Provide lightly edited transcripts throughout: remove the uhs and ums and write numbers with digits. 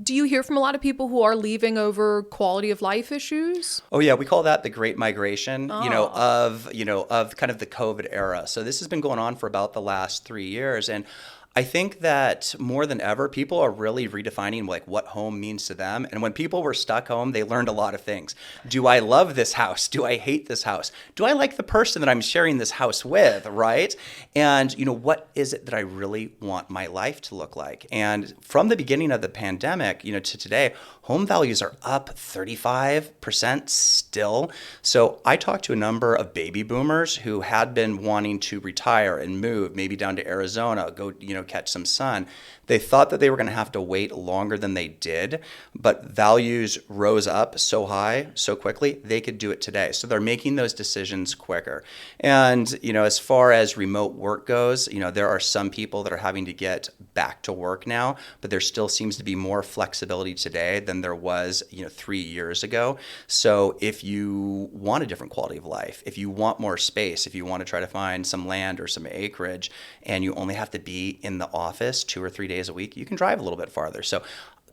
Do you hear from a lot of people who are leaving over quality of life issues? Oh yeah, we call that the Great Migration, Oh. of kind of the COVID era. So this has been going on for about the last 3 years, and I think that more than ever, people are really redefining like what home means to them. And when people were stuck home, they learned a lot of things. Do I love this house? Do I hate this house? Do I like the person that I'm sharing this house with, right? And what is it that I really want my life to look like? And from the beginning of the pandemic, to today, home values are up 35% still. So I talked to a number of baby boomers who had been wanting to retire and move, maybe down to Arizona, go, catch some sun. They thought that they were going to have to wait longer than they did, but values rose up so high, so quickly, they could do it today. So they're making those decisions quicker. And, as far as remote work goes, there are some people that are having to get back to work now, but there still seems to be more flexibility today than there was, 3 years ago. So if you want a different quality of life, if you want more space, if you want to try to find some land or some acreage, and you only have to be in the office 2 or 3 days a week, you can drive a little bit farther. So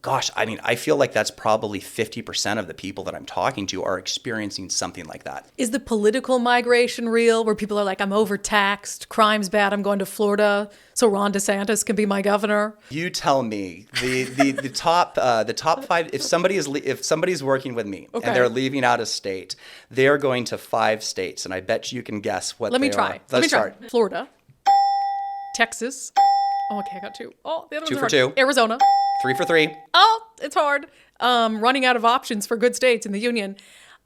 gosh, I feel like that's probably 50% of the people that I'm talking to are experiencing something like that. Is the political migration real, where people are like, I'm overtaxed, crime's bad, I'm going to Florida so Ron DeSantis can be my governor? You tell me. The top five. If somebody's working with me Okay. and they're leaving out of state, they are going to 5 states, and I bet you can guess what. Let me they try. are. Let me Let's try. start. Florida, Texas. Oh, okay, I got 2. Oh, the other Two ones for are hard. 2. Arizona. 3 for 3. Oh, it's hard. Running out of options for good states in the union.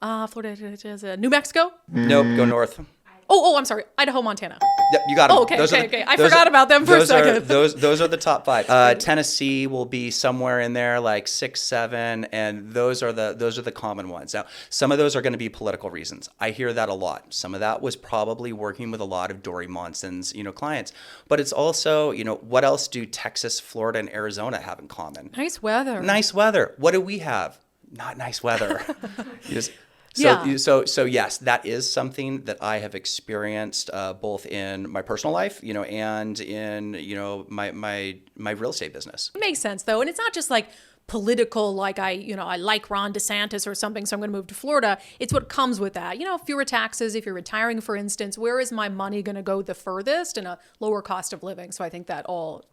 Florida, New Mexico. Nope. Go north. Oh, I'm sorry. Idaho, Montana. Yep, you got them. Oh, okay, okay. I forgot about them for a second. Those are the top 5. Tennessee will be somewhere in there, like 6, 7, and those are the common ones. Now, some of those are going to be political reasons. I hear that a lot. Some of that was probably working with a lot of Dory Monson's, clients. But it's also, what else do Texas, Florida, and Arizona have in common? Nice weather. Nice weather. What do we have? Not nice weather. You just- Yeah. So yes, that is something that I have experienced both in my personal life, and in my real estate business. It makes sense though, and it's not just like political, like I like Ron DeSantis or something, so I'm going to move to Florida. It's what comes with that. Fewer taxes. If you're retiring, for instance, where is my money going to go the furthest, and a lower cost of living. So I think that all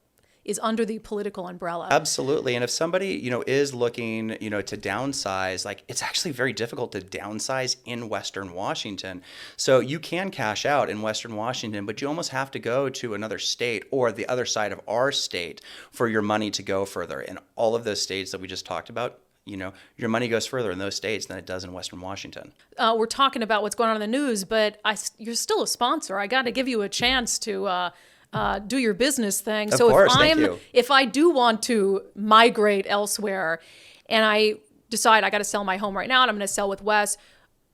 is under the political umbrella. Absolutely. And if somebody, is looking, to downsize, like it's actually very difficult to downsize in Western Washington. So you can cash out in Western Washington, but you almost have to go to another state or the other side of our state for your money to go further. And all of those states that we just talked about, your money goes further in those states than it does in Western Washington. We're talking about what's going on in the news, but you're still a sponsor. I got to give you a chance to do your business thing. Of So course, thank you. if I do want to migrate elsewhere and I decide I got to sell my home right now and I'm going to sell with Wes,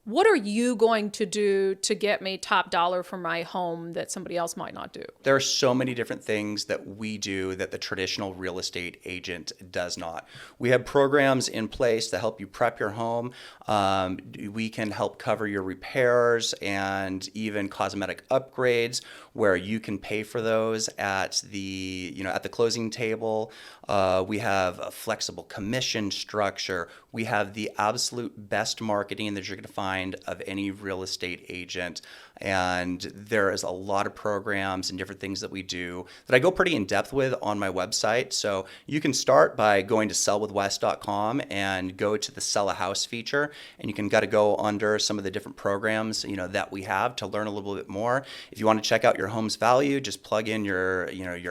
what are you going to do to get me top dollar for my home that somebody else might not do? There are so many different things that we do that the traditional real estate agent does not. We have programs in place to help you prep your home. We can help cover your repairs and even cosmetic upgrades where you can pay for those at the closing table. We have a flexible commission structure. We have the absolute best marketing that you're going to find of any real estate agent. And there is a lot of programs and different things that we do that I go pretty in depth with on my website. So you can start by going to sellwithwes.com and go to the sell a house feature, and you can go under some of the different programs that we have to learn a little bit more. If you want to check out your home's value, just plug in your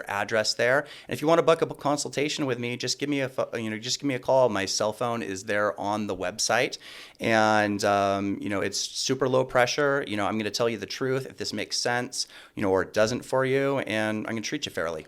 address there. And if you want to book a consultation with me, just give me a call. My cell phone is there on the website, and it's super low pressure. I'm going to tell you the truth if this makes sense, or it doesn't for you, and I'm going to treat you fairly.